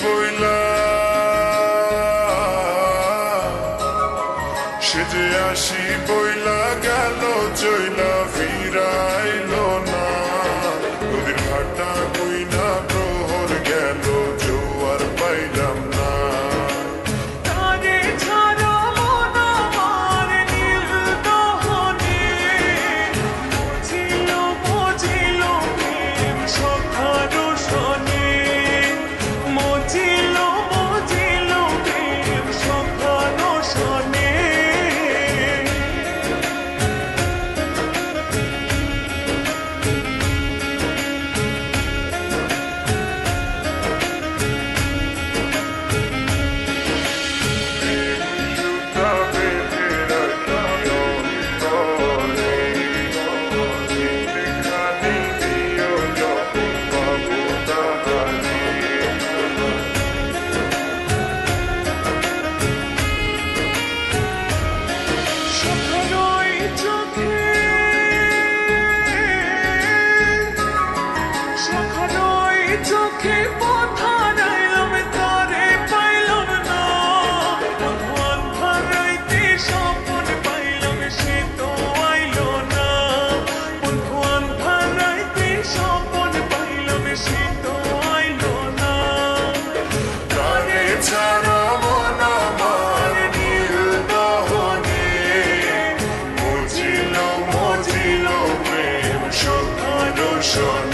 বইলা সে যে আসি বইলা গেল চইলা ফিরাইলো না নদীর ভাটা কইনা প্রহর গেল জোয়ার পাইলাম না চোখে পথারাইলাম তারে পাইলাম না অন্ধারাইতে স্বপন পাইলাম সে তো আইলো না বন্ধু অন্ধারাইতে স্বপন পাইলাম সে তো আইলো না কারে ছাড়া মন আমার নীল দহনে মজিল প্রেম সখারো শোনে